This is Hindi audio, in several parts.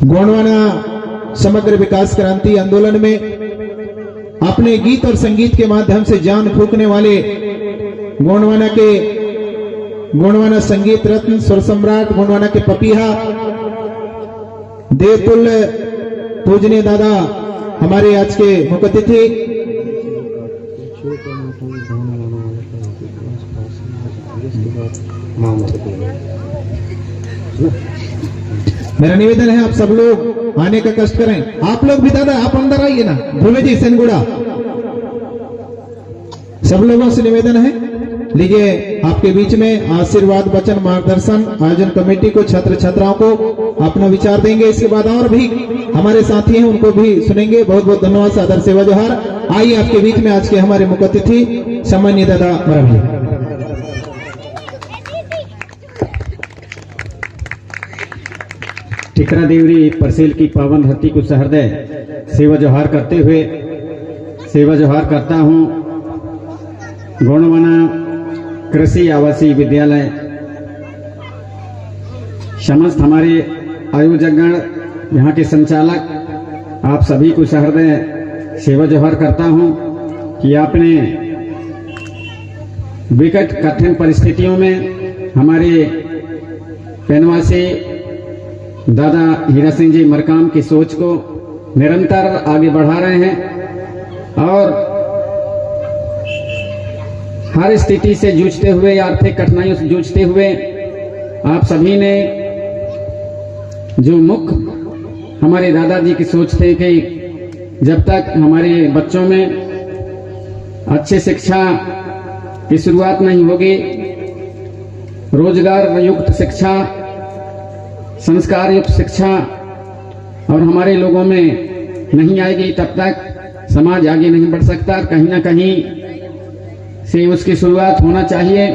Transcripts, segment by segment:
गोंडवाना समग्र विकास क्रांति आंदोलन में अपने गीत और संगीत के माध्यम से जान फूंकने वाले गोंडवाना संगीत रत्न स्वर सम्राट गोंडवाना के पपीहा देवतुल्य पूजनीय दादा हमारे आज के मुख्य अतिथि मेरा निवेदन है आप सब लोग आने का कष्ट करें। आप लोग भी दादा आप अंदर आइए ना, भूमे जी सेनगुड़ा, सब लोगों से निवेदन है। लीजिए आपके बीच में आशीर्वाद वचन मार्गदर्शन आयोजन कमेटी को छात्र छात्राओं को अपना विचार देंगे। इसके बाद और भी हमारे साथी हैं उनको भी सुनेंगे। बहुत बहुत धन्यवाद, सादर सेवा जोहार। आइए आपके बीच में आज के हमारे मुख्य अतिथि सम्मानीय दादा मरावी। टिकरा देवरी परसेल की पावन धरती को सहृदय सेवा जोहार करते हुए सेवा जोहार करता हूं। गोंडवाना कृषि आवासीय विद्यालय समस्त हमारे आयोजकगण, यहाँ के संचालक, आप सभी को सहृदय सेवा जोहार करता हूं कि आपने विकट कठिन परिस्थितियों में हमारे पेनवासी दादा हीरा सिंह जी मरकाम की सोच को निरंतर आगे बढ़ा रहे हैं और हर स्थिति से जूझते हुए, आर्थिक कठिनाइयों से जूझते हुए आप सभी ने जो मुख्य हमारे दादाजी की सोच थे कि जब तक हमारे बच्चों में अच्छी शिक्षा की शुरुआत नहीं होगी, रोजगार युक्त शिक्षा, संस्कार युक्त शिक्षा और हमारे लोगों में नहीं आएगी, तब तक समाज आगे नहीं बढ़ सकता। कहीं ना कहीं से उसकी शुरुआत होना चाहिए।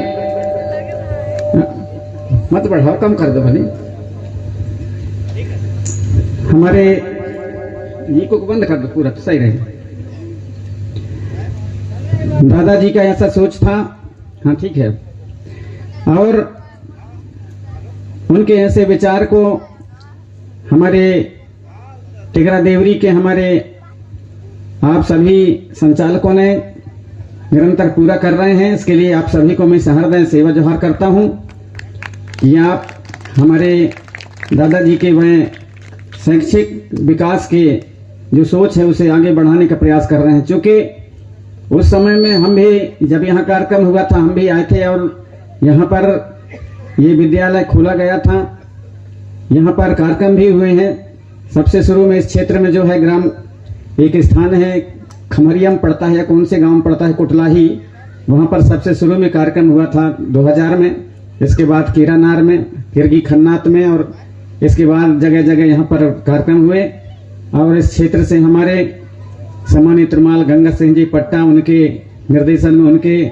मत बढ़ाओ, कम कर दो भले। हमारे ये को बंद कर दो पूरा, तो सही रहे। दादाजी का ऐसा सोच था, हाँ ठीक है, और उनके ऐसे विचार को हमारे टिकरा देवरी के हमारे आप सभी संचालकों ने निरंतर पूरा कर रहे हैं। इसके लिए आप सभी को मैं सहृदय सेवा जोहार करता हूं कि आप हमारे दादाजी के वह शैक्षिक विकास के जो सोच है उसे आगे बढ़ाने का प्रयास कर रहे हैं। चूंकि उस समय में हम भी, जब यहाँ कार्यक्रम हुआ था, हम भी आए थे और यहाँ पर ये विद्यालय खोला गया था। यहाँ पर कार्यक्रम भी हुए हैं। सबसे शुरू में इस क्षेत्र में जो है ग्राम एक स्थान है, खमरियम पड़ता है, कौन से गांव पड़ता है, कुटलाही, वहां पर सबसे शुरू में कार्यक्रम हुआ था 2000 में। इसके बाद कीरानार में, किरगी खन्नात में, और इसके बाद जगह जगह यहाँ पर कार्यक्रम हुए। और इस क्षेत्र से हमारे सम्मानित त्रिमाल गंगा सिंह जी पट्टा, उनके निर्देशन में, उनके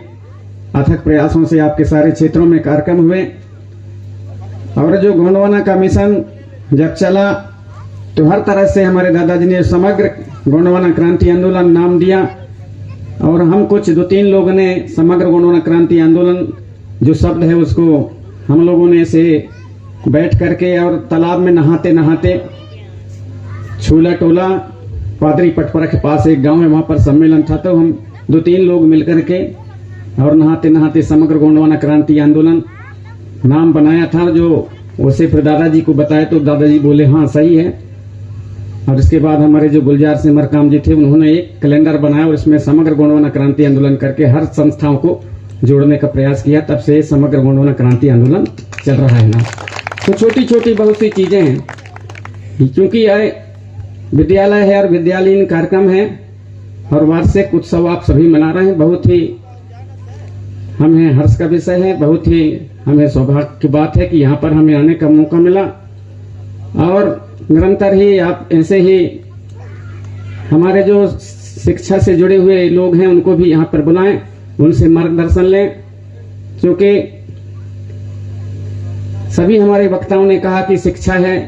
अथक प्रयासों से आपके सारे क्षेत्रों में कार्यक्रम हुए। और जो गोंडवाना का मिशन जब चला तो हर तरह से हमारे दादाजी ने समग्र गोंडवाना क्रांति आंदोलन नाम दिया, और हम कुछ 2-3 लोगों ने समग्र गोंडवाना क्रांति आंदोलन जो शब्द है उसको हम लोगों ने ऐसे बैठ करके और तालाब में नहाते नहाते छूला टोला पादरी पटपरा के पास एक गांव है, वहां पर सम्मेलन था, तो हम 2-3 लोग मिलकर के और नहाते नहाते समग्र गोंडवाना क्रांति आंदोलन नाम बनाया था। जो उसे फिर दादाजी को बताया तो दादाजी बोले हाँ सही है। और इसके बाद हमारे जो गुलजार सिंह मरकाम जी थे, उन्होंने एक कैलेंडर बनाया और इसमें समग्र गोंडवाना क्रांति आंदोलन करके हर संस्थाओं को जोड़ने का प्रयास किया। तब से समग्र गोंडवाना क्रांति आंदोलन चल रहा है ना। तो छोटी छोटी बहुत सी चीजें हैं, क्योंकि यह विद्यालय है और विद्यालयीन कार्यक्रम है और वार्षिक उत्सव आप सभी मना रहे हैं। बहुत ही हमें हर्ष का विषय है, बहुत ही हमें सौभाग्य की बात है कि यहाँ पर हमें आने का मौका मिला। और निरंतर ही आप ऐसे ही हमारे जो शिक्षा से जुड़े हुए लोग हैं उनको भी यहाँ पर बुलाएं, उनसे मार्गदर्शन लें। क्योंकि सभी हमारे वक्ताओं ने कहा कि शिक्षा है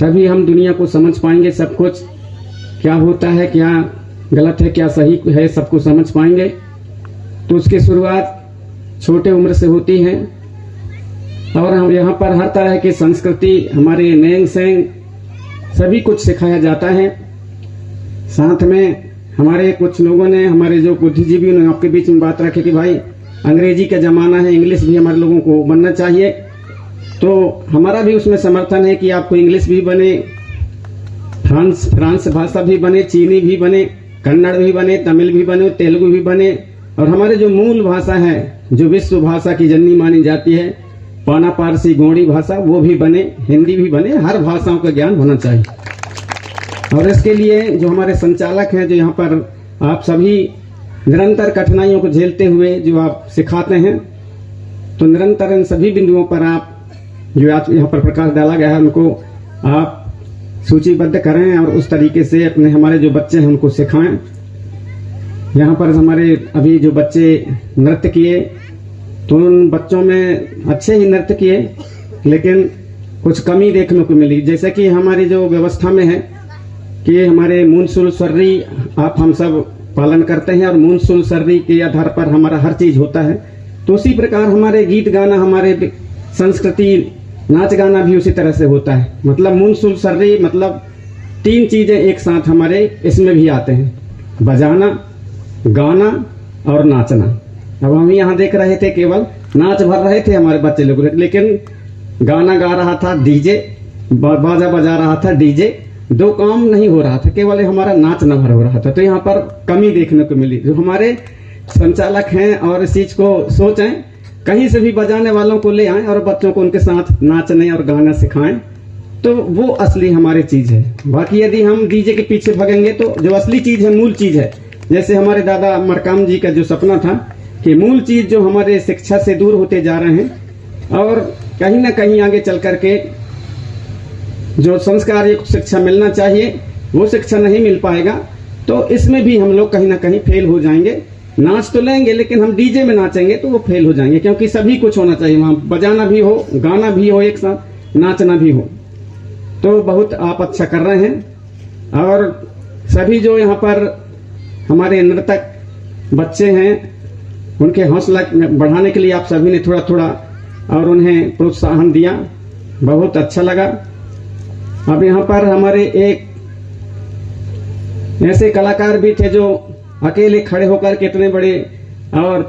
तभी हम दुनिया को समझ पाएंगे, सब कुछ क्या होता है, क्या गलत है, क्या सही है, सबको समझ पाएंगे। तो उसकी शुरुआत छोटे उम्र से होती है। और हम यहाँ पर हर तरह की संस्कृति, हमारे नैंग सेंग सभी कुछ सिखाया जाता है। साथ में हमारे कुछ लोगों ने, हमारे जो बुद्धिजीवी ने आपके बीच में बात रखी कि भाई अंग्रेजी का जमाना है, इंग्लिश भी हमारे लोगों को बनना चाहिए। तो हमारा भी उसमें समर्थन है कि आपको इंग्लिश भी बने, फ्रांस भाषा भी बने, चीनी भी बने, कन्नड़ भी बने, तमिल भी बने, तेलुगु भी बने, और हमारे जो मूल भाषा है, जो विश्व भाषा की जननी मानी जाती है, पाना पारसी गोंडी भाषा, वो भी बने, हिंदी भी बने। हर भाषाओं का ज्ञान होना चाहिए। और इसके लिए जो हमारे संचालक हैं, जो यहाँ पर आप सभी निरंतर कठिनाइयों को झेलते हुए जो आप सिखाते हैं, तो निरंतर इन सभी बिंदुओं पर आप जो आज यहाँ पर प्रकाश डाला गया है उनको आप सूचीबद्ध करें और उस तरीके से अपने हमारे जो बच्चे हैं उनको सिखाएं। यहाँ पर हमारे अभी जो बच्चे नृत्य किए, तो उन बच्चों में अच्छे ही नृत्य किए, लेकिन कुछ कमी देखने को मिली। जैसे कि हमारी जो व्यवस्था में है कि हमारे मूनसुल सर्री आप हम सब पालन करते हैं, और मूनसुल सर्री के आधार पर हमारा हर चीज होता है। तो उसी प्रकार हमारे गीत गाना, हमारे संस्कृति नाच गाना भी उसी तरह से होता है। मतलब मूनसुल सर्री मतलब 3 चीजें एक साथ हमारे इसमें भी आते हैं, बजाना, गाना और नाचना। अब हम यहाँ देख रहे थे केवल नाच भर रहे थे हमारे बच्चे लोग, लेकिन गाना गा रहा था डीजे, बाजा बजा रहा था डीजे, 2 काम नहीं हो रहा था, केवल हमारा नाच न भर हो रहा था। तो यहाँ पर कमी देखने को मिली। जो हमारे संचालक हैं और इस चीज को सोचें, कहीं से भी बजाने वालों को ले आएं और बच्चों को उनके साथ नाचने और गाना सिखाएं, तो वो असली हमारी चीज है। बाकी यदि हम डीजे के पीछे भागेंगे तो जो असली चीज है, मूल चीज है, जैसे हमारे दादा मरकाम जी का जो सपना था कि मूल चीज जो हमारे शिक्षा से दूर होते जा रहे हैं और कहीं ना कहीं आगे चल करके जो संस्कार युक्त शिक्षा मिलना चाहिए वो शिक्षा नहीं मिल पाएगा, तो इसमें भी हम लोग कहीं ना कहीं फेल हो जाएंगे। नाच तो लेंगे लेकिन हम डीजे में नाचेंगे तो वो फेल हो जाएंगे, क्योंकि सभी कुछ होना चाहिए वहां, बजाना भी हो, गाना भी हो, एक साथ नाचना भी हो। तो बहुत आप अच्छा कर रहे हैं। और सभी जो यहाँ पर हमारे नर्तक बच्चे हैं, उनके हौसला बढ़ाने के लिए आप सभी ने थोड़ा थोड़ा और उन्हें प्रोत्साहन दिया, बहुत अच्छा लगा। अब यहाँ पर हमारे एक ऐसे कलाकार भी थे जो अकेले खड़े होकर के इतने बड़े और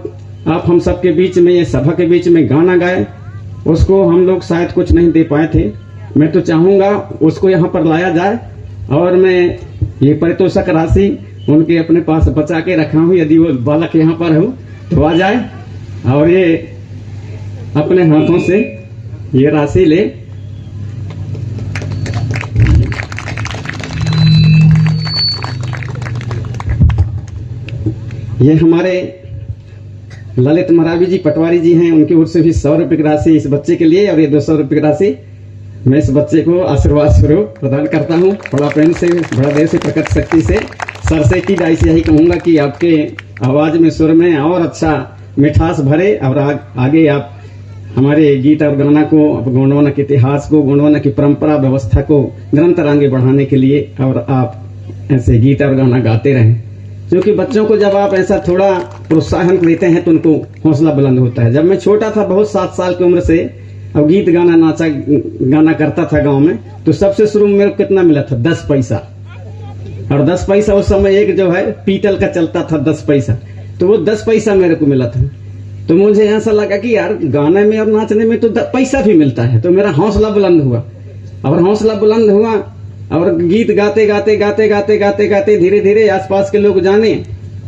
आप हम सबके बीच में, ये सभा के बीच में गाना गाए, उसको हम लोग शायद कुछ नहीं दे पाए थे। मैं तो चाहूंगा उसको यहाँ पर लाया जाए और मैं ये पारितोषिक राशि उनके अपने पास बचा के रखा हूँ। यदि वो बालक यहाँ पर हो तो आ जाए और ये अपने हाथों से ये राशि ले। ये हमारे ललित मरावी जी पटवारी जी हैं, उनकी ओर से भी 100 रुपए की राशि इस बच्चे के लिए, और ये 200 रुपए की राशि मैं इस बच्चे को आशीर्वाद स्वरूप प्रदान करता हूँ। बड़ा प्रेम से, बड़ा देव से, प्रकट शक्ति से, सर से की दाई से यही कहूंगा कि आपके आवाज में, सुर में और अच्छा मिठास भरे और आगे आप हमारे गीत और गाना को, गोंडवाना के इतिहास को, गोंडवाना की परंपरा व्यवस्था को निरंतर आगे बढ़ाने के लिए और आप ऐसे गीत और गाना गाते रहें। क्योंकि बच्चों को जब आप ऐसा थोड़ा प्रोत्साहन देते हैं तो उनको हौसला बुलंद होता है। जब मैं छोटा था, बहुत 7 साल की उम्र से, अब गीत गाना नाचा गाना करता था गांव में, तो सबसे शुरू में मेरे को कितना मिला था? 10 पैसा। और 10 पैसा उस समय एक जो है पीतल का चलता था 10 पैसा, तो वो 10 पैसा मेरे को मिला था। तो मुझे ऐसा लगा कि यार गाने में और नाचने में तो पैसा भी मिलता है, तो मेरा हौसला बुलंद हुआ। और हौसला बुलंद हुआ और गीत गाते गाते गाते गाते गाते गाते धीरे धीरे आसपास के लोग जाने।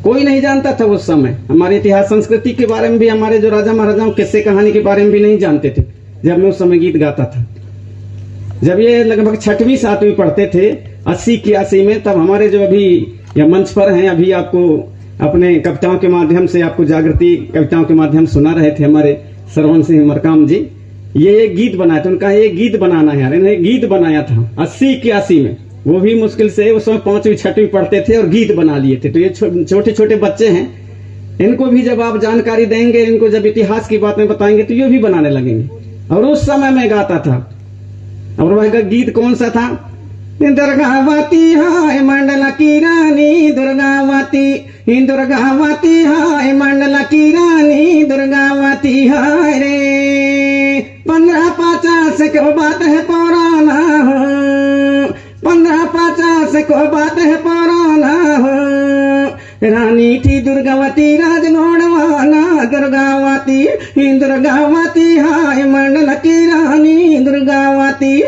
कोई नहीं जानता था उस समय, हमारे इतिहास संस्कृति के बारे में भी, हमारे जो राजा महाराजाओं किस्से कहानी के बारे में भी नहीं जानते थे जब मैं उस समय गीत गाता था। जब ये लगभग 6वीं 7वीं पढ़ते थे 80-81 में, तब हमारे जो अभी या मंच पर हैं, अभी आपको अपने कविताओं के माध्यम से, आपको जागृति कविताओं के माध्यम सुना रहे थे हमारे श्रवण सिंह मरकाम जी, ये एक गीत बनाया था। उनका एक गीत बनाना है यार, इन्हें गीत बनाया था 80-81 में, वो भी मुश्किल से उस समय 5वीं 6वीं पढ़ते थे और गीत बना लिए थे। तो ये छोटे छोटे बच्चे हैं, इनको भी जब आप जानकारी देंगे, इनको जब इतिहास की बातें बताएंगे तो ये भी बनाने लगेंगे। और उस समय मैं गाता था, और वह गीत कौन सा था? दुर्गावती हाय मंडला की रानी, दुर्गावती दुर्गावती हाय मंडला की रानी, दुर्गावती हाय रे। 1550 की बात है पुराना हो, 50 को बात है पुराना हो, रानी थी दुर्गावती राजगोड़वाना, दुर्गावती हाय मंडल की रानी, दुर्गावती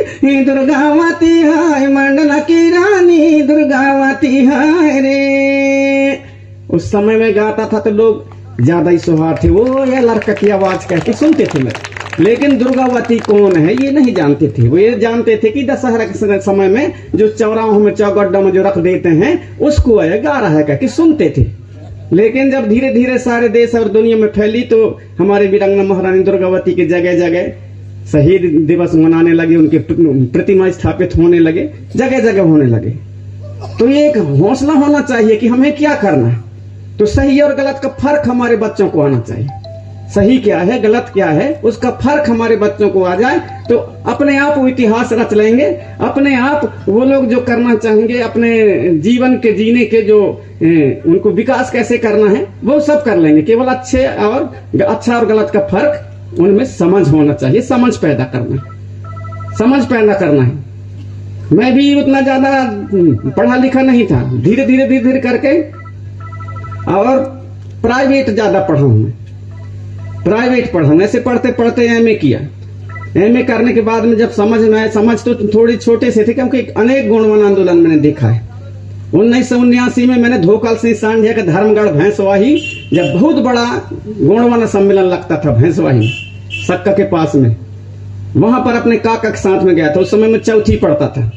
हाय मंडल की रानी, दुर्गावती हाय रे। उस समय में गाता था तो लोग ज्यादा ही सुहार थे, वो ये लड़का की आवाज कहते सुनते थे मैं, लेकिन दुर्गावती कौन है ये नहीं जानते थे। वो ये जानते थे कि दशहरा के समय में जो चौराहों में चौगड्डों में जो रख देते हैं उसको है गा रहा है कह के सुनते थे। लेकिन जब धीरे धीरे सारे देश और दुनिया में फैली तो हमारे वीरांगना महारानी दुर्गावती के जगह जगह शहीद दिवस मनाने लगे, उनके प्रतिमा स्थापित होने लगे, जगह जगह होने लगे। तो ये एक हौसला होना चाहिए कि हमें क्या करना है। तो सही और गलत का फर्क हमारे बच्चों को आना चाहिए, सही क्या है गलत क्या है उसका फर्क हमारे बच्चों को आ जाए तो अपने आप वो इतिहास रच लेंगे, अपने आप वो लोग जो करना चाहेंगे अपने जीवन के जीने के जो उनको विकास कैसे करना है वो सब कर लेंगे। केवल अच्छा और गलत का फर्क उनमें समझ होना चाहिए, समझ पैदा करना है। मैं भी उतना ज्यादा पढ़ा लिखा नहीं था, धीरे धीरे करके और प्राइवेट ज्यादा पढ़ा हूं मैं, प्राइवेट पढ़ा। ऐसे पढ़ते पढ़ते एमए किया। एमए करने के बाद में जब समझ में आया, समझ तो थोड़ी छोटे से थे क्योंकि अनेक गौड़वन आंदोलन मैंने देखा है। 1979 में मैंने धोकल सिंह सांढिया का धर्मगढ़ भैंसवाही जब बहुत बड़ा गौड़वन सम्मेलन लगता था भैंसवाही सक्का के पास में, वहां पर अपने काका के साथ में गया था। उस समय में चौथी पढ़ता था।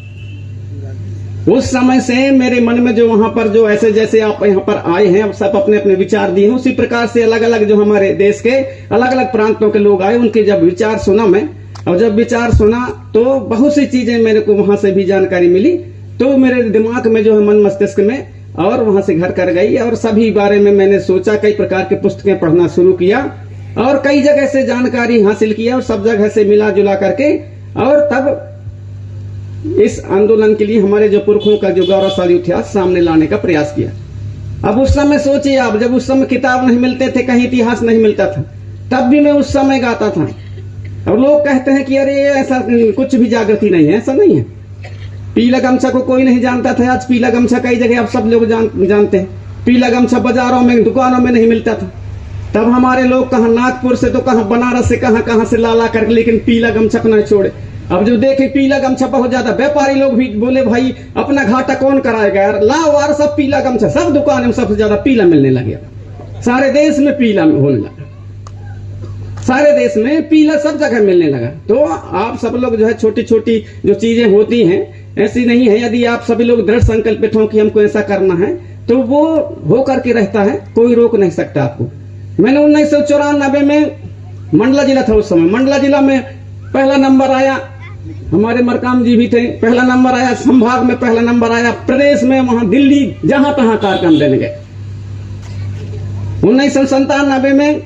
उस समय से मेरे मन में जो वहां पर जो ऐसे जैसे आप यहाँ पर आए हैं अब सब अपने अपने विचार दिए हैं, उसी प्रकार से अलग अलग जो हमारे देश के अलग अलग प्रांतों के लोग आए, उनके जब विचार सुना मैं, और जब विचार सुना तो बहुत सी चीजें मेरे को वहां से भी जानकारी मिली। तो मेरे दिमाग में जो है मन मस्तिष्क में और वहां से घर कर गई और सभी बारे में मैंने सोचा, कई प्रकार की पुस्तकें पढ़ना शुरू किया और कई जगह से जानकारी हासिल किया और सब जगह से मिला जुला करके और तब इस आंदोलन के लिए हमारे जो पुरखों का जो गौरवशाली इतिहास सामने लाने का प्रयास किया। अब उस समय सोचिए आप, जब उस समय किताब नहीं मिलते थे, कहीं इतिहास नहीं मिलता था, तब भी मैं उस समय गाता था। अब लोग कहते हैं कि अरे ऐसा कुछ भी जागृति नहीं है, ऐसा नहीं है। पीला गमछा को कोई नहीं जानता था, आज पीला गमछा कई जगह अब सब लोग जानते हैं। पीला गमछा बाजारों में दुकानों में नहीं मिलता था, तब हमारे लोग कहाँ नागपुर से तो कहाँ बनारस से कहाँ से ला कर, लेकिन पीला गमछा को नहीं छोड़े। अब जो देखे पीला गमछा बहुत ज्यादा, व्यापारी लोग भी बोले भाई अपना घाटा कौन कराएगा यार, लाओ यार सब पीला गमछा, सब दुकान में सबसे ज्यादा पीला मिलने लगे। सारे देश में पीला होने लगा, सारे देश में पीला सब जगह मिलने लगा। तो आप सब लोग जो है छोटी छोटी जो चीजें होती हैं ऐसी नहीं है, यदि आप सभी लोग दृढ़ संकल्पित हो कि हमको ऐसा करना है तो वो हो करके रहता है, कोई रोक नहीं सकता आपको। मैंने 1994 में मंडला जिला था, उस समय मंडला जिला में पहला नंबर आया, हमारे मरकाम जी भी थे, पहला नंबर आया, संभाग में पहला नंबर आया, प्रदेश में वहां दिल्ली जहां तहां कार्यक्रम देने गए। 1997 में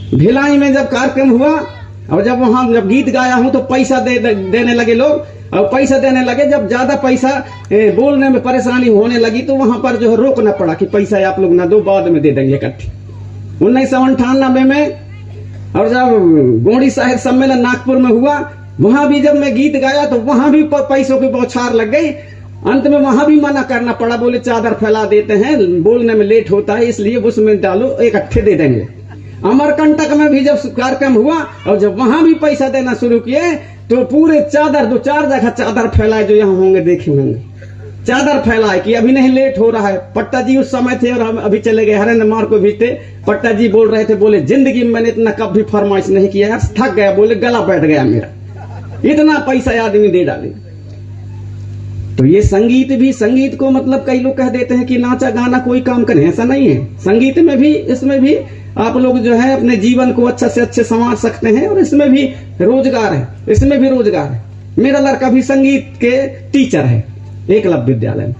भिलाई में जब कार्यक्रम हुआ और जब वहां जब गीत गाया हूं तो पैसा देने लगे लोग, और पैसा देने लगे, जब ज्यादा पैसा बोलने में परेशानी होने लगी तो वहां पर जो है रोकना पड़ा कि पैसा आप लोग ना दो, बाद में दे देंगे इकट्ठी। 1998 में और जब गोंडी साहिब सम्मेलन नागपुर में हुआ, वहां भी जब मैं गीत गाया तो वहां भी पैसों की बौछार लग गई। अंत में वहां भी मना करना पड़ा, बोले चादर फैला देते हैं, बोलने में लेट होता है इसलिए उसमें डालो, इकट्ठे दे देंगे। अमरकंटक में भी जब कार्यक्रम हुआ और जब वहां भी पैसा देना शुरू किए तो पूरे चादर 2-4 जगह चादर फैलाए, जो यहाँ होंगे देखे होंगे, चादर फैलाए कि अभी नहीं, लेट हो रहा है। पट्टा जी उस समय थे और हम अभी चले गए, हरेंद्र मार को भी थे। पट्टा जी बोल रहे थे, बोले जिंदगी में मैंने इतना कभी फरमाइश नहीं किया यार, थक गया, बोले गला बैठ गया मेरा, इतना पैसा आदमी दे डाले। तो ये संगीत भी, संगीत को मतलब कई लोग कह देते हैं कि नाचा गाना कोई काम करे, ऐसा नहीं है। संगीत में भी, इसमें भी आप लोग जो है अपने जीवन को अच्छा से अच्छे संवार सकते हैं और इसमें भी रोजगार है, इसमें भी रोजगार है। मेरा लड़का भी संगीत के टीचर है एकलव्य विद्यालय में।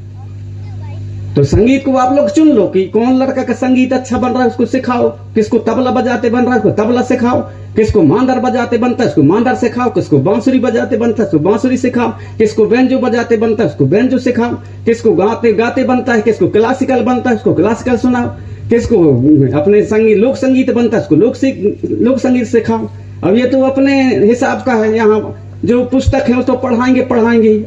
तो संगीत को आप लोग चुन लो कि कौन लड़का का संगीत अच्छा बन रहा है, उसको सिखाओ। किसको तबला बजाते बन रहा है, उसको तबला सिखाओ। किसको मांदर बजाते बनता है, उसको मांदर सिखाओ। किसको बांसुरी बजाते बनता है, उसको बांसुरी सिखाओ। किसको बेंजो बजाते बनता है, उसको बेंजो सिखाओ। किसको गाते गाते बनता है, किसको क्लासिकल बनता है, उसको क्लासिकल सुनाओ। किसको अपने संगीत लोक संगीत बनता है, उसको लोक संगीत सिखाओ। अब ये तो अपने हिसाब का है, यहाँ जो पुस्तक है तो पढ़ाएंगे,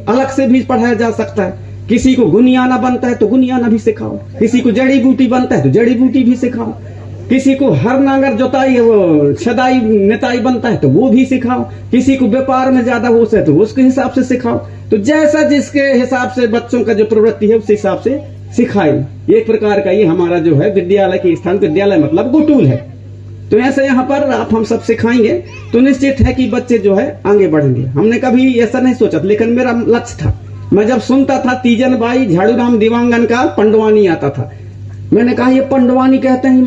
अलग से भी पढ़ाया जा सकता है। किसी को गुनियाना बनता है तो गुनियाना भी सिखाओ, किसी को जड़ी बूटी बनता है तो जड़ी बूटी भी सिखाओ, किसी को हर नांगर जोताई वो छदाई नेताई बनता है तो वो भी सिखाओ, किसी को व्यापार में ज्यादा हो है तो उसके हिसाब से सिखाओ। तो जैसा जिसके हिसाब से बच्चों का जो प्रवृत्ति है उस हिसाब से सिखाए। एक प्रकार का ये हमारा जो है विद्यालय के स्थान, विद्यालय मतलब गुटूल है। तो ऐसे यहाँ पर आप हम सब सिखाएंगे तो निश्चित है कि बच्चे जो है आगे बढ़ेंगे। हमने कभी ऐसा नहीं सोचा, लेकिन मेरा लक्ष्य था। मैं जब सुनता था तीजन बाई झाड़ूराम दिवांगन का पंडवानी आता था, मैंने कहा ये पंडवानी कहते हैं।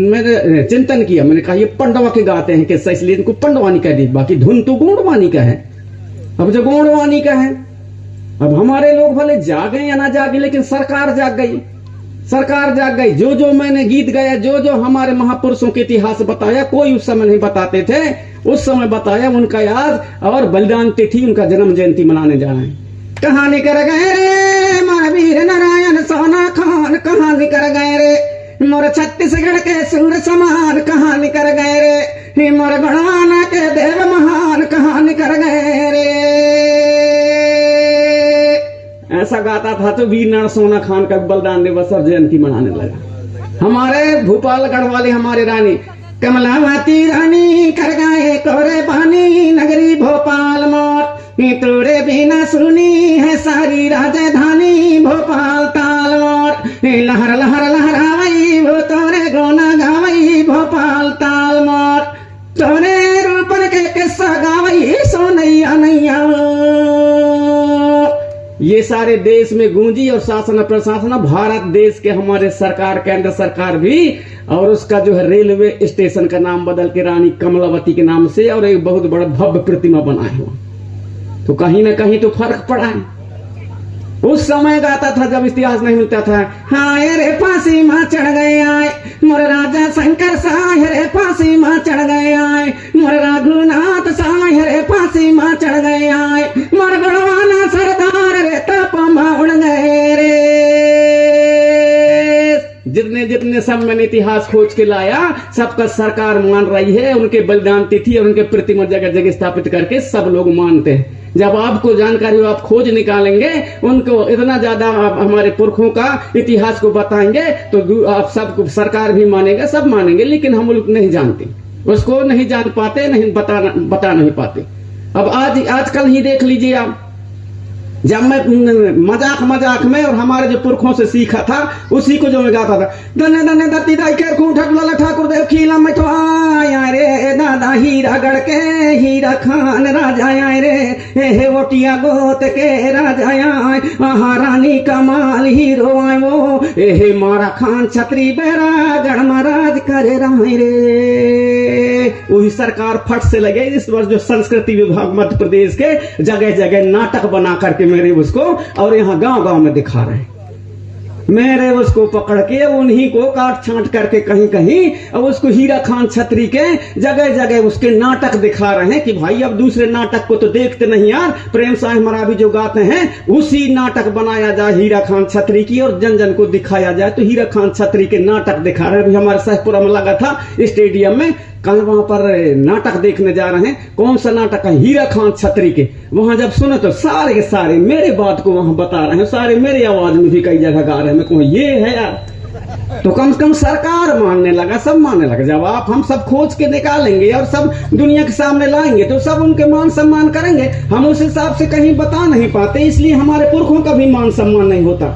मैंने चिंतन किया, मैंने कहा ये पंडवा के गाते हैं कैसा, इसलिए इनको पंडवानी कह दी। बाकी धुन तो गोंडवानी का है। अब जो गोंडवानी का है, अब हमारे लोग भले जागे या ना जागे, लेकिन सरकार जाग गई, सरकार जाग गई। जो जो मैंने गीत गाया, जो जो हमारे महापुरुषों के इतिहास बताया, कोई उस समय नहीं बताते थे, उस समय बताया उनका याद और बलिदान तिथि, उनका जन्म जयंती मनाने जा रहे हैं। कहाँ निकर गए रे महावीर नारायण सोना खान, कहाँ निकर गए रे मोर छत्तीसगढ़ के सूर समान, कहाँ निकर गए रे मोर गणवाना के देव महान, कहाँ निकर गए रे। ऐसा गाता था तो वीर नारायण सोना खान का बलिदान दिवस और जयंती मनाने लगा। हमारे भोपालगढ़ वाले हमारे रानी कमलावती रानी कर गए कोरे बानी, नगरी भोपाल मोर तोरे बिना सुनी है सारी राजधानी, भोपाल ताल मोर लहर लहर लहरावई वो तोरे गोना गावई, भोपाल ताल मोर तोरे रूपन के किस्सा गावई, सोनैया नैया। ये सारे देश में गूंजी और शासन प्रशासन, भारत देश के हमारे सरकार, केंद्र सरकार भी, और उसका जो है रेलवे स्टेशन का नाम बदल के रानी कमलावती के नाम से और एक बहुत बड़ा भव्य प्रतिमा बनाए हुआ। तो कहीं ना कहीं तो फर्क पड़ा है। उस समय गाता था जब इतिहास नहीं मिलता था, हाय रे फांसी मां चढ़ गए आए मोर राजा शंकर साय रे, फांसी मां चढ़ गए आए मोर रघुनाथ साय रे, फांसी मां चढ़ गए आए मोर गढ़वाना सरदार रे, तप उड़ गए रे। जितने जितने सब मैंने इतिहास खोज के लाया, सबका सरकार मान रही है। उनके बलिदान तिथि और उनके प्रतिमा जगह जगह स्थापित करके सब लोग मानते हैं। जब आपको जानकारी हो, आप खोज निकालेंगे, उनको इतना ज्यादा आप हमारे पुरखों का इतिहास को बताएंगे तो आप सब सरकार भी मानेगा, सब मानेंगे। लेकिन हम लोग नहीं जानते, उसको नहीं जान पाते, नहीं बता नहीं पाते। अब आजकल ही देख लीजिए आप, जब मैं मजाक में और हमारे जो पुरखों से सीखा था उसी को जो मैं गाता था, दने दने दत्ती दाई के खूंठक लाला ठाकुर देव खीला मिठवाया रे, दादा हीरा गढ़ के हीरा खान राजा आए रे, हे वोटिया गोत के राजा आए, महारानी कमाल हीरो आए वो, हे मारा खान छतरी बेरा गढ़ महाराज करे राय रे। वही सरकार फट से लगे। इस वर्ष जो संस्कृति विभाग मध्य प्रदेश के जगह जगह नाटक बना करके मेरे उसको और यहाँ गांव गांव में दिखा रहे हैं। मेरे उसको पकड़ के उन्हीं को काट छांट करके कहीं कहीं अब उसको हीरा खान छतरी के जगह जगह उसके नाटक दिखा रहे हैं कि भाई अब दूसरे नाटक को तो देखते नहीं यार, प्रेम साहिब मरावी जो गाते हैं उसी नाटक बनाया जाए हीरा खान छतरी की और जन जन को दिखाया जाए। तो हीरा खान छतरी के नाटक दिखा रहे हैं। अभी हमारे सहपुरा में लगा था स्टेडियम में, कल वहां पर नाटक देखने जा रहे हैं। कौन सा नाटक है? हीरा खान छतरी के। वहां जब सुने तो सारे के सारे मेरे बात को वहां बता रहे हैं, सारे मेरी आवाज में भी कई जगह गा रहे हैं। मैं कहूँ ये है यार, तो कम से कम सरकार मानने लगा, सब मानने लगा। जब आप हम सब खोज के निकालेंगे और सब दुनिया के सामने लाएंगे तो सब उनके मान सम्मान करेंगे। हम उस हिसाब से कहीं बता नहीं पाते, इसलिए हमारे पुरखों का भी मान सम्मान नहीं होता।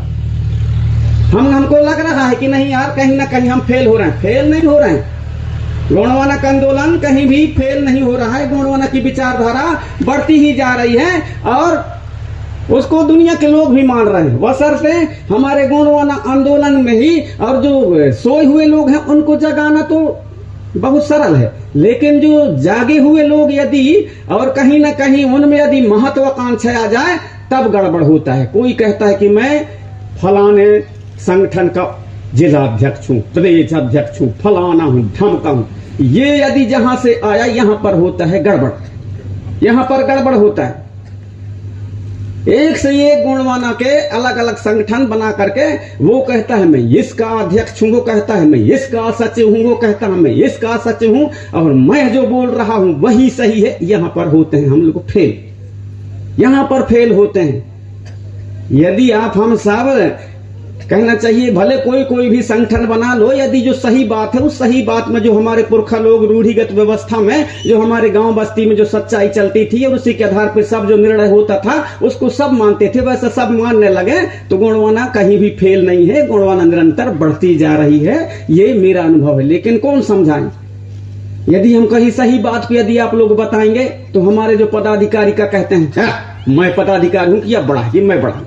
हमको लग रहा है कि नहीं यार कहीं ना कहीं हम फेल हो रहे हैं। फेल नहीं हो रहे हैं। गोंडवाना का आंदोलन कहीं भी फेल नहीं हो रहा है। गोंडवाना की विचारधारा बढ़ती ही जा रही है और उसको दुनिया के लोग भी मान रहे हैं। बशर्ते हमारे गोंडवाना आंदोलन में ही और जो सोए हुए लोग हैं उनको जगाना तो बहुत सरल है, लेकिन जो जागे हुए लोग यदि और कहीं ना कहीं उनमें यदि महत्वाकांक्षा आ जाए तब गड़बड़ होता है। कोई कहता है कि मैं फलाने संगठन का जिला अध्यक्ष हूँ, प्रदेश अध्यक्ष हूँ, फलाना हूँ, धमका हूँ। ये यदि जहां से आया यहां पर होता है गड़बड़, यहां पर गड़बड़ होता है। एक से एक गुणवाना के अलग अलग संगठन बना करके वो कहता है मैं इसका अध्यक्ष हूं, वो कहता है मैं इसका सचिव हूं, वो कहता है मैं इसका सचिव हूं, और मैं जो बोल रहा हूं वही सही है। यहां पर होते हैं हम लोग फेल, यहां पर फेल होते हैं। यदि आप हम सब कहना चाहिए भले कोई भी संगठन बना लो, यदि जो सही बात है उस सही बात में जो हमारे पुरखा लोग रूढ़िगत व्यवस्था में जो हमारे गांव बस्ती में जो सच्चाई चलती थी और उसी के आधार पर सब जो निर्णय होता था उसको सब मानते थे, वैसे सब मानने लगे तो गुणवाना कहीं भी फेल नहीं है, गुणवाना निरंतर बढ़ती जा रही है। ये मेरा अनुभव है। लेकिन कौन समझाए? यदि हम कहीं सही बात पे यदि आप लोग बताएंगे तो हमारे जो पदाधिकारी का कहते हैं मैं पदाधिकारी हूं कि या बड़ा कि मैं बड़ा।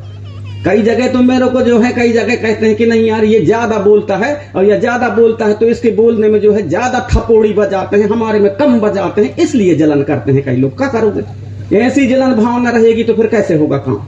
कई जगह तो मेरे को जो है कई जगह कहते हैं कि नहीं यार ये ज्यादा बोलता है, और ये ज्यादा बोलता है तो इसके बोलने में जो है ज्यादा थपोड़ी बजाते हैं, हमारे में कम बजाते हैं, इसलिए जलन करते हैं कई लोग। क्या करोगे? ऐसी जलन भावना रहेगी तो फिर कैसे होगा काम?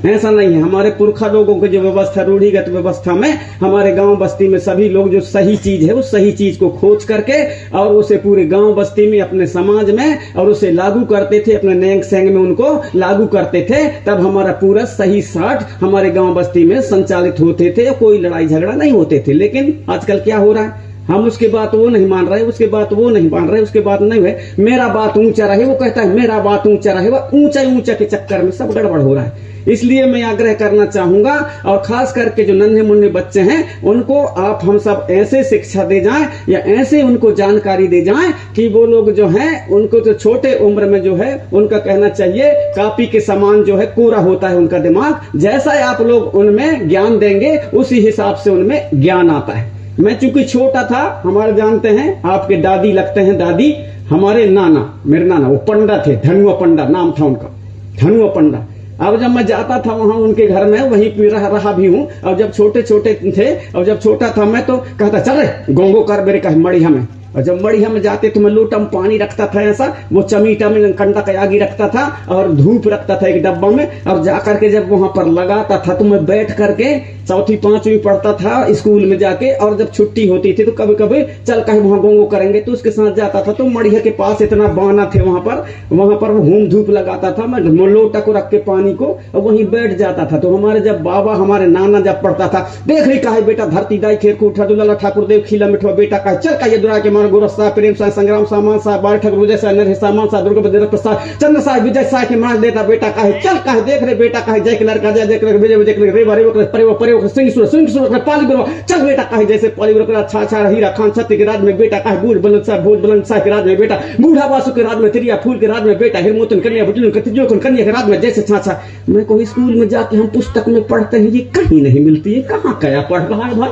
ऐसा नहीं है। हमारे पुरखा लोगों की जो व्यवस्था रूढ़िगत व्यवस्था में हमारे गांव बस्ती में सभी लोग जो सही चीज है उस सही चीज को खोज करके और उसे पूरे गांव बस्ती में अपने समाज में और उसे लागू करते थे, अपने नैंग सेंग में उनको लागू करते थे। तब हमारा पूरा सही साठ हमारे गांव बस्ती में संचालित होते थे, कोई लड़ाई झगड़ा नहीं होते थे। लेकिन आजकल क्या हो रहा है? हम उसके बात वो नहीं मान रहे, उसके बात वो नहीं मान रहे, उसके बात नहीं है मेरा बात ऊंचा रहे, वो कहता है मेरा बात ऊंचा रहे, वह ऊंचा के चक्कर में सब गड़बड़ हो रहा है। इसलिए मैं आग्रह करना चाहूंगा और खास करके जो नन्हे मुन्ने बच्चे हैं उनको आप हम सब ऐसे शिक्षा दे जाएं या ऐसे उनको जानकारी दे जाएं कि वो लोग जो हैं उनको तो छोटे उम्र में जो है उनका कहना चाहिए कापी के समान जो है कोरा होता है उनका दिमाग। जैसा आप लोग उनमें ज्ञान देंगे उसी हिसाब से उनमें ज्ञान आता है। मैं चूंकि छोटा था, हमारे जानते हैं आपके दादी लगते हैं दादी, हमारे नाना मेरे नाना वो पंडा थे, धनुआ पंडा नाम था उनका, धनुआ पंडा। अब जब मैं जाता था वहां उनके घर में वहीं पे रहा भी हूं। और जब छोटे छोटे थे और जब छोटा था मैं तो कहता चल रे गोंगो कर मेरे कहे मड़िया में। और जब मड़िया में जाते तो मैं लोटा में पानी रखता था, ऐसा वो चमीटा में कंडा का आगी रखता था और धूप रखता था एक डब्बा में। और जाकर के जब वहां पर लगाता था तो मैं बैठ करके चौथी पांचवी पढ़ता था स्कूल में जाके। और जब छुट्टी होती थी तो कभी कभी चल कहीं वहां गोंगो करेंगे तो उसके साथ जाता था। तो मड़िया के पास इतना बाना थे वहां पर वो घूम धूप लगाता था, मैं लोटा को रख के पानी को और वहीं बैठ जाता था। तो हमारे जब बाबा हमारे नाना जब पढ़ता था, देख रही कहा बेटा धरती दाई खेर को उठा दुलाला ठाकुर देव खिला मिठवा बेटा कहा चल का ये दुरा के मार गोरसा प्रेम सा संग्राम सामान सा बाल ठाकुर विजय सा नर सामान सा दुर्गा बद्र प्रसाद चंद्र सा विजय सा के मार देता बेटा कहा चल कहा देख रहे बेटा कहा जय के लड़का जय देख रहे विजय विजय रे बारे परे परे सिंह सुर पाली गुरु चल बेटा कहा जैसे पाली गुरु अच्छा अच्छा हीरा खान सत्य के राज में बेटा कहा बूढ़ बुलंद सा भोज बुलंद सा के राज में बेटा बूढ़ा बासु के राज में तिरिया फूल के राज में बेटा हिरमोतन कन्या बुजुर्ग कतिजो कन्या के राज में जैसे छाछा। मैं कोई स्कूल में जाके हम पुस्तक में पढ़ते हैं, ये कहीं नहीं मिलती है, कहाँ क्या पढ़ रहा है भाई।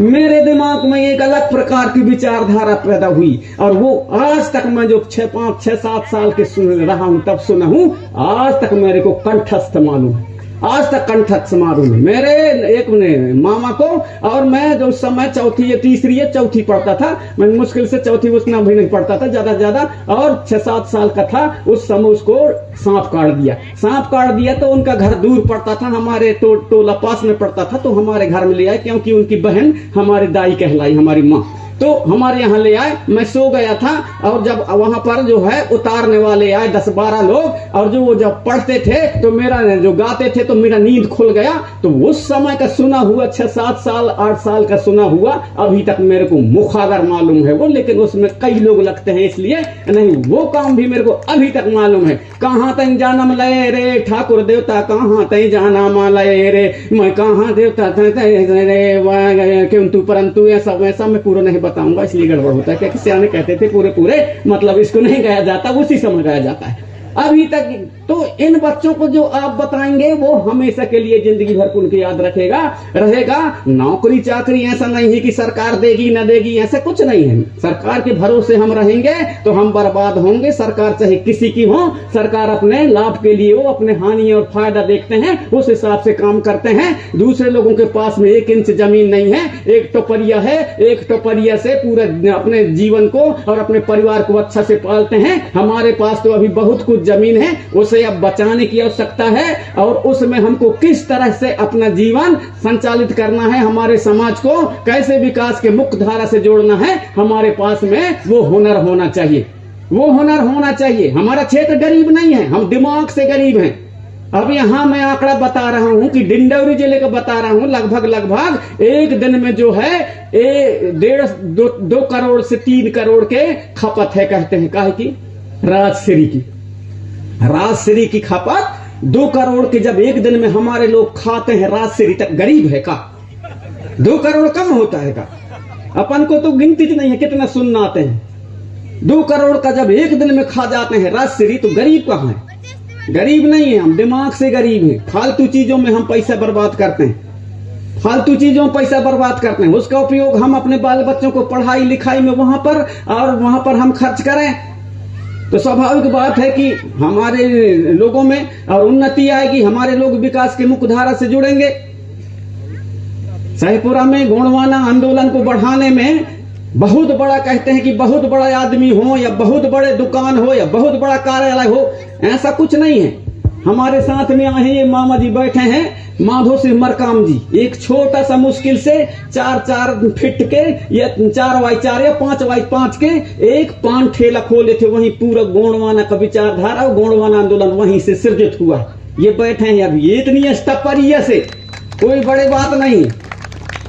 मेरे दिमाग में एक अलग प्रकार की विचारधारा पैदा हुई और वो आज तक मैं जो 5-6-7 साल के सुन रहा हूं तब सुना हूं, आज तक मेरे को कंठस्थ मालूम है, आज तक कंठस्थ मालूम है। मेरे एक मामा को और मैं जो समय चौथी या तीसरी या चौथी पढ़ता था, मैं मुश्किल से चौथी उतना भी नहीं पढ़ता था, ज्यादा ज्यादा और 6-7 साल का था उस समय उसको सांप काट दिया तो उनका घर दूर पड़ता था, हमारे टोला पास में पड़ता था। तो हमारे घर में ले आए क्योंकि उनकी बहन हमारी दाई कहलाई, हमारी माँ, तो हमारे यहाँ ले आए। मैं सो गया था और जब वहां पर जो है उतारने वाले आए 10-12 लोग और जो वो जब पढ़ते थे तो मेरा जो गाते थे तो मेरा नींद खुल गया। तो उस समय का सुना हुआ 6-7 साल 8 साल का सुना हुआ अभी तक मेरे को मुखागर मालूम है वो, लेकिन उसमें कई लोग लगते हैं इसलिए नहीं, वो काम भी मेरे को अभी तक मालूम है। कहाँ तक जानम लय रे ठाकुर देवता, कहाँ तक जाना मालय रे, मैं कहाँ देवता रे किंतु परंतु ऐसा वैसा मैं पूरा नहीं बताऊंगा, इसलिए गड़बड़ होता है। क्या सियाने कहते थे पूरे मतलब इसको नहीं गाया जाता, उसी समय गाया जाता है अभी तक। तो इन बच्चों को जो आप बताएंगे वो हमेशा के लिए जिंदगी भर उनको याद रहेगा। नौकरी चाकरी ऐसा नहीं है कि सरकार देगी न देगी, ऐसा कुछ नहीं है। सरकार के भरोसे हम रहेंगे तो हम बर्बाद होंगे। सरकार चाहे किसी की हो, सरकार अपने लाभ के लिए वो अपने हानि और फायदा देखते हैं, उस हिसाब से काम करते हैं। दूसरे लोगों के पास में 1 इंच जमीन नहीं है, एक टोपरिया है, एक टोपरिया से पूरे अपने जीवन को और अपने परिवार को अच्छा से पालते हैं। हमारे पास तो अभी बहुत कुछ जमीन है, उसे अब बचाने की आवश्यकता है और उसमें हमको किस तरह से अपना जीवन संचालित करना है, हमारे समाज को कैसे विकास के मुख्य धारा से जोड़ना है, हमारे पास में वो हुनर होना चाहिए, वो हुनर होना चाहिए। हमारा क्षेत्र गरीब नहीं है, हम दिमाग से गरीब हैं, अब यहाँ मैं आंकड़ा बता रहा हूं कि डिंडौरी जिले का बता रहा हूं, लगभग एक दिन में जो है 2 करोड़ से 3 करोड़ के खपत है, कहते हैं। काहे की? राजश्री की खपत 2 करोड़ के जब एक दिन में हमारे लोग खाते हैं राजश्री, तक गरीब है का? 2 करोड़ कम होता है का? अपन को तो गिनती नहीं है कितना सुनना आते हैं। 2 करोड़ का जब एक दिन में खा जाते हैं राजश्री, तो गरीब कहाँ है? गरीब नहीं है हम, दिमाग से गरीब हैं। फालतू चीजों में हम पैसा बर्बाद करते हैं, फालतू चीजों में पैसा बर्बाद करते हैं। उसका उपयोग हम अपने बाल बच्चों को पढ़ाई लिखाई में वहां पर हम खर्च करें, तो स्वाभाविक बात है कि हमारे लोगों में और उन्नति आएगी, हमारे लोग विकास के मुख्य धारा से जुड़ेंगे। शाहपुरा में गोंडवाना आंदोलन को बढ़ाने में बहुत बड़ा, कहते हैं कि बहुत बड़ा आदमी हो या बहुत बड़े दुकान हो या बहुत बड़ा कार्यालय हो, ऐसा कुछ नहीं है। हमारे साथ में आए ये मामा जी बैठे हैं, माधो सिंह मरकाम जी, एक छोटा सा मुश्किल से 4x4 फीट के या 4x4 या 5x5 के एक पान ठेला खोले थे। वहीं पूरा गोंडवाना का विचारधारा और गोंडवाना आंदोलन वहीं से सृजित हुआ। ये बैठे हैं अभी इतनी स्टपरिया से, कोई बड़े बात नहीं।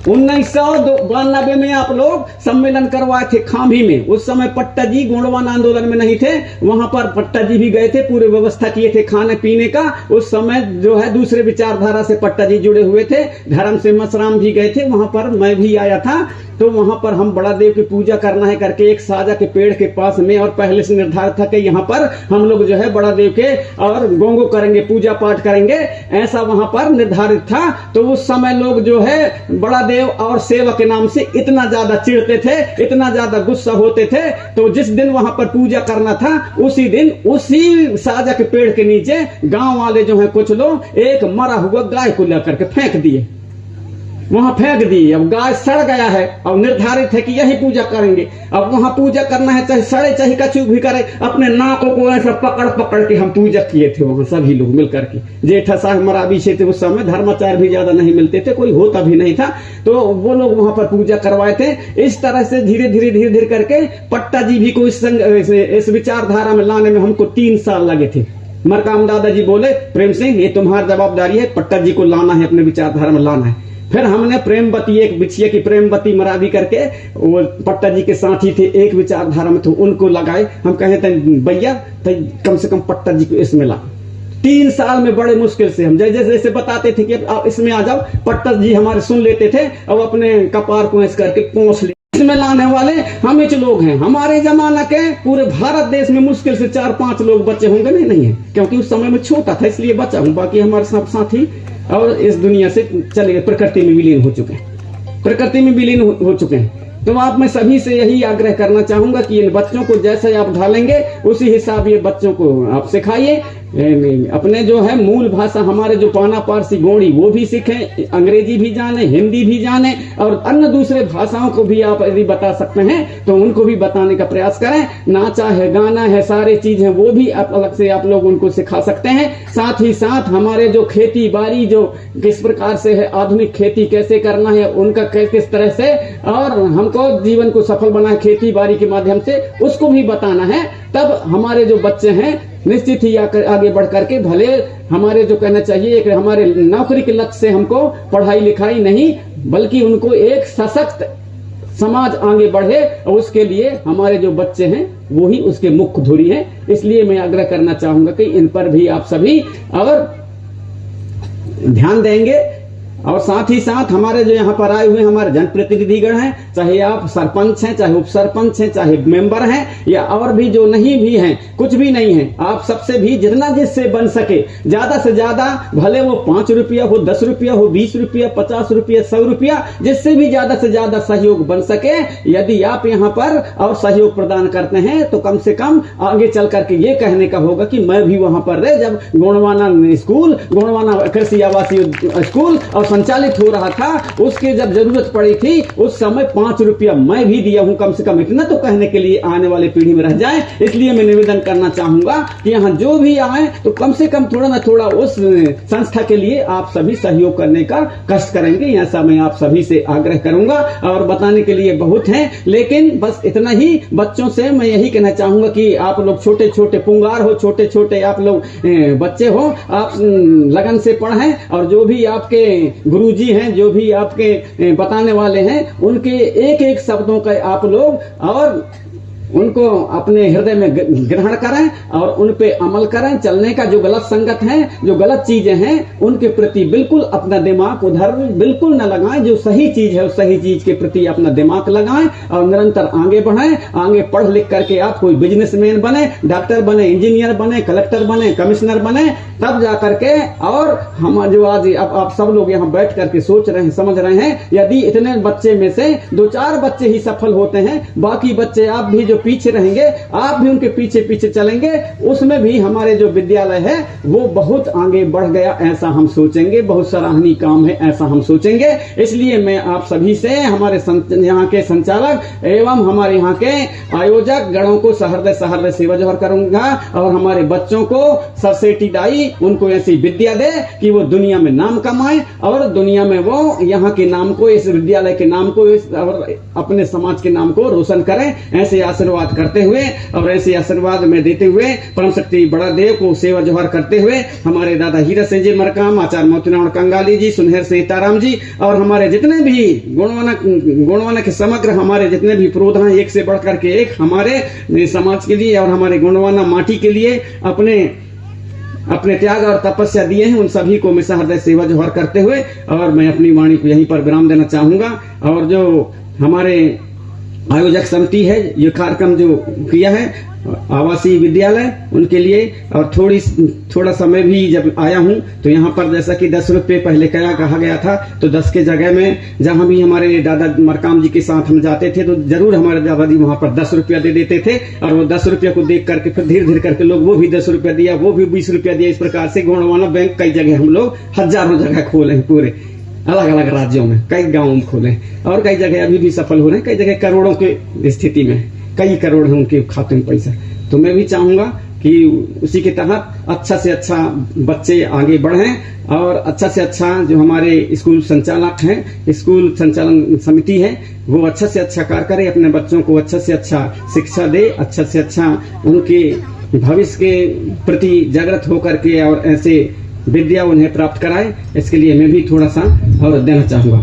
1992 में आप लोग सम्मेलन करवाए थे खांभी में, उस समय पट्टा जी गोंडवाना आंदोलन में नहीं थे, वहां पर पट्टा जी भी गए थे, पूरे व्यवस्था किए थे खाने पीने का। उस समय जो है दूसरे विचारधारा से पट्टा जी जुड़े हुए थे, धर्म से मसराम भी गए थे, वहां पर मैं भी आया था। तो वहां पर हम बड़ा देव की पूजा करना है करके एक साजा के पेड़ के पास में, और पहले से निर्धारित था कि यहाँ पर हम लोग जो है बड़ा देव के और गोंगो करेंगे, पूजा पाठ करेंगे, ऐसा वहां पर निर्धारित था। तो उस समय लोग जो है बड़ा देव और सेवा के नाम से इतना ज्यादा चिढ़ते थे, इतना ज्यादा गुस्सा होते थे। तो जिस दिन वहां पर पूजा करना था, उसी दिन उसी साजा के पेड़ के नीचे गांव वाले जो है कुछ लोग एक मरा हुआ गाय को लेकर के फेंक दिए, वहां फेंक दी। अब गाय सड़ गया है और निर्धारित है कि यही पूजा करेंगे। अब वहां पूजा करना है, चाहे सड़े चाहे कछु भी करे, अपने नाकों को ऐसा पकड़ पकड़ के हम पूजा किए थे वहां सभी लोग मिलकर के। जेठा साहब मराबी थे उस समय, धर्माचार्य भी ज्यादा नहीं मिलते थे, कोई होता भी नहीं था, तो वो लोग वहां पर पूजा करवाए थे। इस तरह से धीरे धीरे करके पट्टा जी भी को इस विचारधारा में लाने में हमको 3 साल लगे थे। मरकाम दादाजी बोले, प्रेम सिंह ये तुम्हारी जवाबदारी है, पट्टा जी को लाना है, अपने विचारधारा में लाना है। फिर हमने प्रेमवती, एक बिछिया की प्रेमवती मरावी करके, वो पट्टा जी के साथी थे, एक विचारधारा में, तो उनको लगाए। हम कहे थे भैया कम से कम पट्टा जी को इसमें ला। 3 साल में बड़े मुश्किल से हम जैसे जैसे बताते थे कि आप इसमें आ जाओ, पट्टा जी हमारे सुन लेते थे और अपने कपार को ऐसे करके पहुंच ले। इसमें लाने वाले हम ही लोग हैं। हमारे जमाना के पूरे भारत देश में मुश्किल से 4-5 लोग बच्चे होंगे, नहीं है, क्योंकि उस समय में छोटा था इसलिए बचा हूं। बाकी हमारे सब साथी और इस दुनिया से चले गए, प्रकृति में विलीन हो चुके हैं, प्रकृति में विलीन हो चुके हैं। तो आप मैं सभी से यही आग्रह करना चाहूंगा कि इन बच्चों को जैसे आप ढालेंगे उसी हिसाब ये बच्चों को आप सिखाइए। अपने जो है मूल भाषा हमारे जो पाना पारसी गोंडी वो भी सीखें, अंग्रेजी भी जाने, हिंदी भी जाने, और अन्य दूसरे भाषाओं को भी आप यदि बता सकते हैं तो उनको भी बताने का प्रयास करें। नाचा है, गाना है, सारी चीज है, वो भी आप अलग से आप लोग उनको सिखा सकते हैं। साथ ही साथ हमारे जो खेती बाड़ी जो किस प्रकार से है, आधुनिक खेती कैसे करना है, उनका किस तरह से, और हमको जीवन को सफल बनाए खेती बाड़ी के माध्यम से, उसको भी बताना है। तब हमारे जो बच्चे हैं निश्चित ही आगे बढ़ करके, भले हमारे जो कहना चाहिए एक हमारे नौकरी के लक्ष्य से हमको पढ़ाई लिखाई नहीं, बल्कि उनको एक सशक्त समाज आगे बढ़े, और उसके लिए हमारे जो बच्चे हैं वो ही उसके मुख्य धुरी हैं। इसलिए मैं आग्रह करना चाहूंगा कि इन पर भी आप सभी और ध्यान देंगे। और साथ ही साथ हमारे जो यहाँ पर आए हुए हमारे जनप्रतिनिधिगण हैं, चाहे आप सरपंच हैं, चाहे उप सरपंच हैं, चाहे मेंबर हैं, या और भी जो नहीं भी हैं, कुछ भी नहीं है, आप सबसे भी जितना जिससे बन सके ज्यादा से ज्यादा, भले वो 5 रुपया हो, 10 रुपया हो, 20 रुपया, 50 रुपया, 100 रुपया, जिससे भी ज्यादा से ज्यादा सहयोग बन सके, यदि आप यहाँ पर और सहयोग प्रदान करते हैं तो कम से कम आगे चल करके ये कहने का होगा कि मैं भी वहां पर रहे, जब गोंडवाना स्कूल, गोंडवाना कृषि आवासीय स्कूल और संचालित हो रहा था उसके जब जरूरत पड़ी थी उस समय 5 रुपया मैं भी दिया हूं, कम से कम इतना तो कहने के लिए आने वाले पीढ़ी में रह जाए। इसलिए मैं निवेदन करना चाहूंगा कि यहाँ जो भी आए तो कम से कम थोड़ा ना थोड़ा उस संस्था के लिए आप सभी सहयोग करने का कष्ट करेंगे, ऐसा मैं आप सभी से आग्रह करूंगा। और बताने के लिए बहुत है, लेकिन बस इतना ही। बच्चों से मैं यही कहना चाहूंगा कि आप लोग छोटे छोटे पुंगार हो, छोटे छोटे आप लोग बच्चे हो, आप लगन से पढ़ें और जो भी आपके गुरुजी हैं, जो भी आपके बताने वाले हैं, उनके एक एक शब्दों का आप लोग और उनको अपने हृदय में ग्रहण करें और उन पे अमल करें। चलने का जो गलत संगत है, जो गलत चीजें हैं, उनके प्रति बिल्कुल अपना दिमाग उधर बिल्कुल न लगाएं। जो सही चीज है उस सही चीज के प्रति अपना दिमाग लगाएं और निरंतर आगे बढ़ें। आगे पढ़ लिख करके आप कोई बिजनेसमैन बने, डॉक्टर बने, इंजीनियर बने, कलेक्टर बने, कमिश्नर बने, तब जा करके। और हम जो आज अब आप सब लोग यहाँ बैठ करके सोच रहे हैं, समझ रहे हैं, यदि इतने बच्चे में से 2-4 बच्चे ही सफल होते हैं, बाकी बच्चे आप भी जो पीछे रहेंगे, आप भी उनके पीछे पीछे चलेंगे, उसमें भी हमारे जो विद्यालय है वो बहुत आगे बढ़ गया ऐसा हम सोचेंगे, बहुत सराहनीय काम है ऐसा हम सोचेंगे। इसलिए मैं आप सभी से, हमारे यहाँ के संचालक एवं हमारे यहाँ के आयोजक गणों को सहृदय सहृदय सेवा जोहर करूंगा और हमारे बच्चों को सरस्वती दाई उनको ऐसी विद्या दे कि वो दुनिया में नाम कमाए और दुनिया में वो यहाँ के नाम को, इस विद्यालय के नाम को और अपने समाज के नाम को रोशन करें। ऐसे आशीर्वाद करते हुए और ऐसे आशीर्वाद में देते हुए परम शक्ति बड़ा देव को सेवा जोहर करते हुए हमारे दादा हीरा सिंह जी मरकाम, आचार्य मोतीराम कंगाली जी, सुनहर सीताराम जी और हमारे जितने भी गुणवाना के समग्र हमारे जितने भी पुरोधा हैं, एक से बढ़कर के एक हमारे समाज के लिए और हमारे गुणवाना माटी के लिए अपने त्याग और तपस्या दिए हैं, उन सभी को मैं सहृदय सेवा जोहर करते हुए और मैं अपनी वाणी को यहीं पर विराम देना चाहूंगा। और जो हमारे आयोजक समिति है, ये कार्यक्रम जो किया है आवासीय विद्यालय, उनके लिए और थोड़ा समय भी जब आया हूं तो यहाँ पर जैसा कि 10 रुपये पहले कहा गया था, तो 10 के जगह में जहां भी हमारे दादा मरकाम जी के साथ हम जाते थे तो जरूर हमारे दादाजी वहां पर 10 रुपया दे देते थे और वो 10 रुपया को देख करके फिर धीरे धीरे करके लोग वो भी 10 रुपया दिया, वो भी 20 रुपया दिया। इस प्रकार से गुणवाना बैंक कई जगह हम लोग हजारों जगह खोले हैं, पूरे अलग अलग राज्यों में, कई गाँव में खोले और कई जगह अभी भी सफल हो रहे हैं, कई जगह करोड़ों की स्थिति में, कई करोड़ है उनके खाते में पैसा। तो मैं भी चाहूंगा कि उसी के तहत अच्छा से अच्छा बच्चे आगे बढ़ें और अच्छा से अच्छा जो हमारे स्कूल संचालक हैं, स्कूल संचालन समिति है, वो अच्छा से अच्छा कार्य करे, अपने बच्चों को अच्छा से अच्छा शिक्षा दे, अच्छा से अच्छा उनके भविष्य के प्रति जागृत होकर के और ऐसे विद्या उन्हें प्राप्त कराए। इसके लिए मैं भी थोड़ा सा और देना चाहूंगा।